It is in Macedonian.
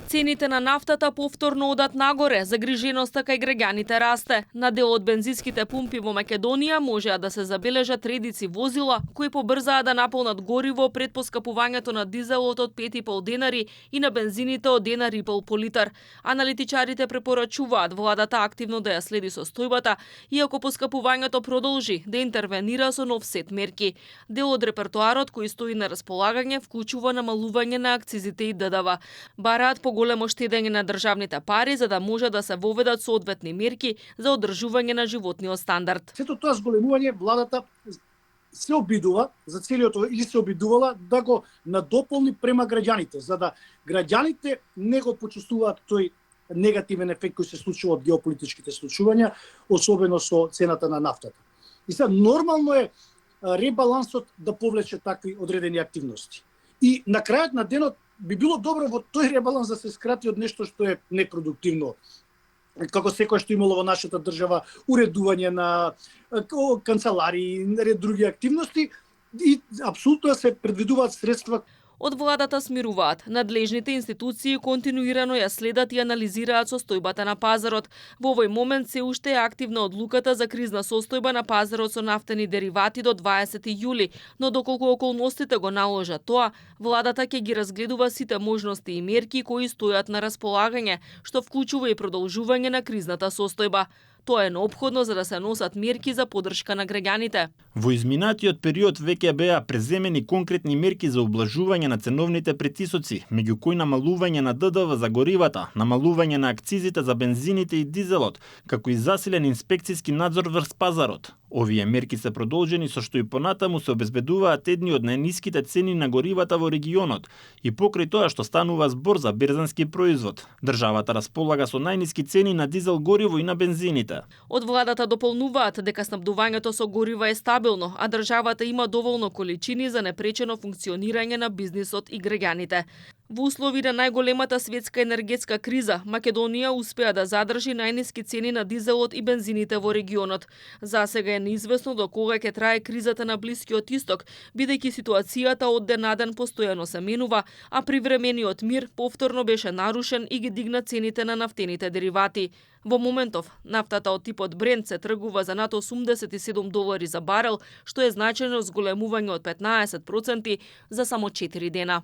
Цените на нафтата повторно одат нагоре, загриженоста кај граѓаните расте. На дел од бензинските пумпи во Македонија можеа да се забележат редици возила кои побрзаа да наполнат гориво пред поскапувањето на дизелот од 5,5 денари и на бензините од £1,5 по литар. Аналитичарите препорачуваат владата активно да ја следи состојбата и ако поскапувањето продолжи да интервенира со нов сет мерки. Дел од репертоарот кој стои на располагање вклучува намалување на акцизите и ДДВ. Бараат големо штедење на државните пари за да може да се воведат соодветни мерки за одржување на животниот стандард. Сето тоа зголемување владата се обидува за целиот или се обидувала да го надополни према граѓаните, за да граѓаните не го почувствуваат тој негативен ефект кој се случува од геополитичките случувања, особено со цената на нафтата. И сега нормално е ребалансот да повлече такви одредени активности. И на крајот на денот би било добро во тој ребаланс да се скрати од нешто што е непродуктивно. Како секој што имало во нашата држава уредување на канцеларии, ред други активности и апсолутно се предвидуваат средства. Од владата смируваат. Надлежните институции континуирано ја следат и анализираат состојбата на пазарот. Во овој момент се уште е активна одлуката за кризна состојба на пазарот со нафтени деривати до 20 јули, но доколку околностите го наложат тоа, владата ќе ги разгледува сите можности и мерки кои стојат на располагање, што вклучува и продолжување на кризната состојба. Тоа е неопходно за да се носат мерки за поддршка на граѓаните. Во изминатиот период веќе беа преземени конкретни мерки за ублажување на ценовните притисоци, меѓу кои намалување на ДДВ за горивата, намалување на акцизите за бензините и дизелот, како и засилен инспекцијски надзор врз пазарот. Овие мерки се продолжени со што и понатаму се обезбедуваат едни од најниските цени на горивата во регионот и покрај тоа што станува збор за берзански производ. Државата располага со најниски цени на дизел гориво и на бензините. Од владата дополнуваат дека снабдувањето со горива е стабилно, а државата има доволно количини за непречено функционирање на бизнисот и граѓаните. Во услови на најголемата светска енергетска криза, Македонија успеа да задржи најниски цени на дизелот и бензините во регионот. Засега е неизвестно до кога ќе трае кризата на Блискиот Исток, бидејќи ситуацијата од ден на ден постојано се менува, а привремениот мир повторно беше нарушен и ги дигна цените на нафтените деривати. Во моментов, нафтата од типот Брент се тргува за над $87 за барел, што е значајно зголемување од 15% за само 4 дена.